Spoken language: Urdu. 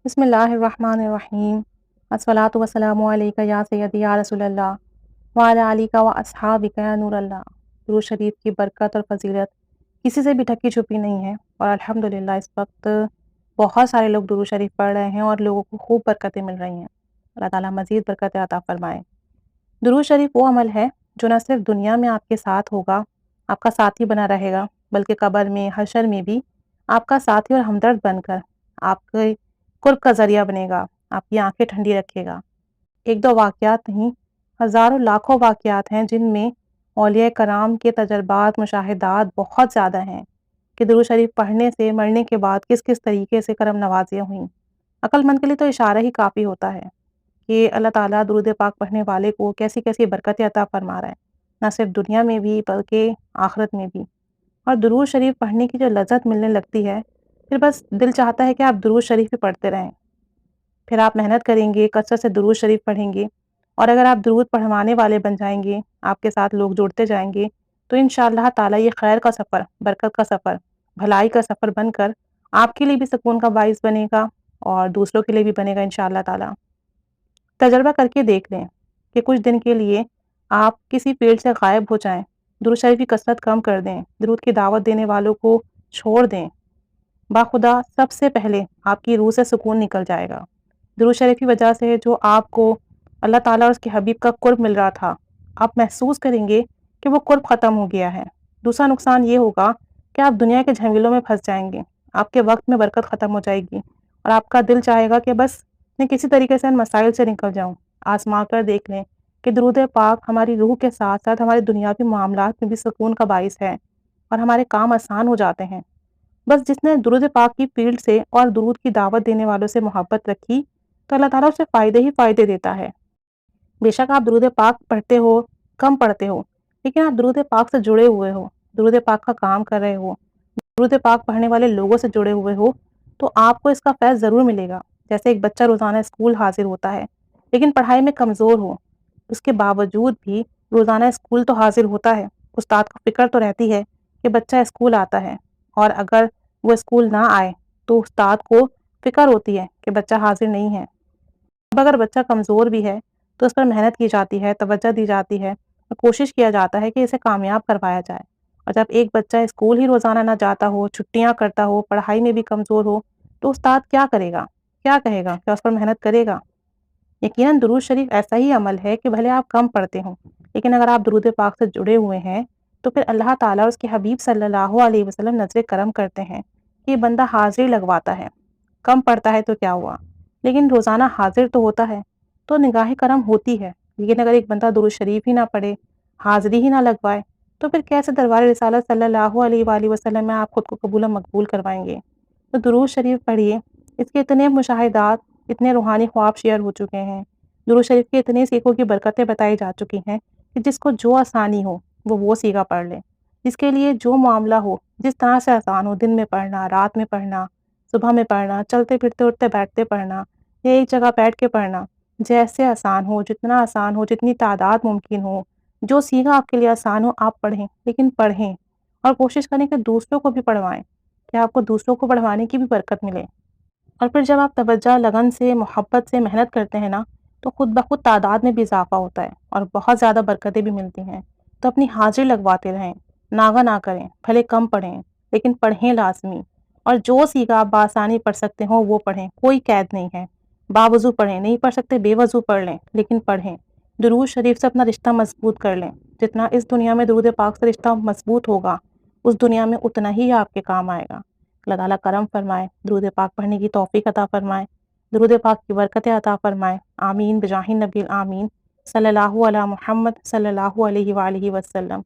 بسم اللہ الرحمن الرحیم الصلاۃ والسلام علیک یا سیدی یا رسول اللہ وعلی آلک و اصحابک یا نور اللہ۔ درود شریف کی برکت اور فضیلت کسی سے بھی ڈھکی چھپی نہیں ہے، اور الحمدللہ اس وقت بہت سارے لوگ درود شریف پڑھ رہے ہیں اور لوگوں کو خوب برکتیں مل رہی ہیں۔ اللہ تعالیٰ مزید برکت عطا فرمائے۔ درود شریف وہ عمل ہے جو نہ صرف دنیا میں آپ کے ساتھ ہوگا، آپ کا ساتھی بنا رہے گا، بلکہ قبر میں، حشر میں بھی آپ کا ساتھی اور ہمدرد بن کر آپ کے قرب کا ذریعہ بنے گا، آپ کی آنکھیں ٹھنڈی رکھے گا۔ ایک دو واقعات نہیں، ہزاروں لاکھوں واقعات ہیں جن میں اولیاء کرام کے تجربات، مشاہدات بہت زیادہ ہیں کہ درود شریف پڑھنے سے مرنے کے بعد کس کس طریقے سے کرم نوازیاں ہوئیں۔ عقل مند کے لیے تو اشارہ ہی کافی ہوتا ہے کہ اللہ تعالیٰ درود پاک پڑھنے والے کو کیسی کیسی برکتیں عطا فرما رہا ہے، نہ صرف دنیا میں بھی بلکہ آخرت میں بھی۔ اور درود شریف پڑھنے کی جو لذت ملنے لگتی ہے، پھر بس دل چاہتا ہے کہ آپ درود شریف ہی پڑھتے رہیں۔ پھر آپ محنت کریں گے، کثرت سے درود شریف پڑھیں گے، اور اگر آپ درود پڑھوانے والے بن جائیں گے، آپ کے ساتھ لوگ جڑتے جائیں گے، تو انشاءاللہ تعالیٰ یہ خیر کا سفر، برکت کا سفر، بھلائی کا سفر بن کر آپ کے لیے بھی سکون کا باعث بنے گا اور دوسروں کے لیے بھی بنے گا انشاءاللہ تعالیٰ۔ تجربہ کر کے دیکھ لیں کہ کچھ دن کے لیے آپ کسی فیلڈ سے غائب ہو جائیں، درود شریف کی کثرت کم کر دیں، درود کی دعوت دینے والوں کو چھوڑ دیں، باخدا سب سے پہلے آپ کی روح سے سکون نکل جائے گا۔ درود شریف کی وجہ سے جو آپ کو اللہ تعالیٰ اور اس کے حبیب کا قرب مل رہا تھا، آپ محسوس کریں گے کہ وہ قرب ختم ہو گیا ہے۔ دوسرا نقصان یہ ہوگا کہ آپ دنیا کے جھمیلوں میں پھنس جائیں گے، آپ کے وقت میں برکت ختم ہو جائے گی، اور آپ کا دل چاہے گا کہ بس میں کسی طریقے سے ان مسائل سے نکل جاؤں۔ آزما کر دیکھ لیں کہ درود پاک ہماری روح کے ساتھ ساتھ ہمارے دنیاوی معاملات میں بھی سکون کا باعث ہے، اور ہمارے کام آسان ہو جاتے ہیں۔ بس جس نے درود پاک کی فیلڈ سے اور درود کی دعوت دینے والوں سے محبت رکھی تو اللہ تعالیٰ اسے فائدے ہی فائدے دیتا ہے۔ بے شک آپ درود پاک پڑھتے ہو، کم پڑھتے ہو، لیکن آپ درود پاک سے جڑے ہوئے ہو، درود پاک کا کام کر رہے ہو، درود پاک پڑھنے والے لوگوں سے جڑے ہوئے ہو، تو آپ کو اس کا فیض ضرور ملے گا۔ جیسے ایک بچہ روزانہ اسکول حاضر ہوتا ہے لیکن پڑھائی میں کمزور ہو، اس کے باوجود بھی روزانہ اسکول تو حاضر ہوتا ہے، استاد کو فکر تو رہتی ہے کہ بچہ اسکول آتا ہے، اور اگر وہ اسکول نہ آئے تو استاد کو فکر ہوتی ہے کہ بچہ حاضر نہیں ہے۔ اب اگر بچہ کمزور بھی ہے تو اس پر محنت کی جاتی ہے، توجہ دی جاتی ہے، اور کوشش کیا جاتا ہے کہ اسے کامیاب کروایا جائے۔ اور جب ایک بچہ اسکول ہی روزانہ نہ جاتا ہو، چھٹیاں کرتا ہو، پڑھائی میں بھی کمزور ہو، تو استاد کیا کرے گا؟ کیا کہے گا؟ کیا اس پر محنت کرے گا؟ یقیناً درود شریف ایسا ہی عمل ہے کہ بھلے آپ کم پڑھتے ہوں، لیکن اگر آپ درود پاک سے جڑے ہوئے ہیں تو پھر اللہ تعالیٰ اور اس کے حبیب صلی اللہ علیہ وسلم نظر کرم کرتے ہیں کہ یہ بندہ حاضری لگواتا ہے، کم پڑھتا ہے تو کیا ہوا، لیکن روزانہ حاضر تو ہوتا ہے، تو نگاہ کرم ہوتی ہے۔ لیکن اگر ایک بندہ درود شریف ہی نہ پڑھے، حاضری ہی نہ لگوائے، تو پھر کیسے دربار رسالت صلی اللہ علیہ وآلہ وسلم میں آپ خود کو قبول و مقبول کروائیں گے؟ تو درود شریف پڑھیے، اس کے اتنے مشاہدات، اتنے روحانی خواب شیئر ہو چکے ہیں، درود شریف کے اتنے سیکھوں کی برکتیں بتائی جا چکی ہیں کہ جس کو جو آسانی ہو وہ سیکھا پڑھ لے، جس کے لیے جو معاملہ ہو، جس طرح سے آسان ہو، دن میں پڑھنا، رات میں پڑھنا، صبح میں پڑھنا، چلتے پھرتے اٹھتے بیٹھتے پڑھنا، یا ایک جگہ بیٹھ کے پڑھنا، جیسے آسان ہو، جتنا آسان ہو، جتنی تعداد ممکن ہو، جو سیکھا آپ کے لیے آسان ہو آپ پڑھیں، لیکن پڑھیں اور کوشش کریں کہ دوسروں کو بھی پڑھوائیں، کہ آپ کو دوسروں کو پڑھوانے کی بھی برکت ملے۔ اور پھر جب آپ توجہ، لگن سے، محبت سے محنت کرتے ہیں نا، تو خود بخود تعداد میں بھی اضافہ ہوتا ہے اور بہت زیادہ برکتیں بھی ملتی ہیں۔ تو اپنی حاضری لگواتے رہیں، ناغہ نہ کریں، بھلے کم پڑھیں لیکن پڑھیں لازمی، اور جو سیکھا آپ بآسانی پڑھ سکتے ہو وہ پڑھیں، کوئی قید نہیں ہے۔ باوضو پڑھیں، نہیں پڑھ سکتے بے وضو پڑھ لیں، لیکن پڑھیں۔ درود شریف سے اپنا رشتہ مضبوط کر لیں، جتنا اس دنیا میں درود پاک سے رشتہ مضبوط ہوگا اس دنیا میں اتنا ہی آپ کے کام آئے گا۔ اللہ تعالیٰ کرم فرمائے، درود پاک پڑھنے کی توفیق عطا فرمائے، درود پاک کی برکتیں عطا فرمائے، آمین بجاہ النبی آمین، صلی اللہ علی محمد صلی اللہ علیہ وآلہ وسلم۔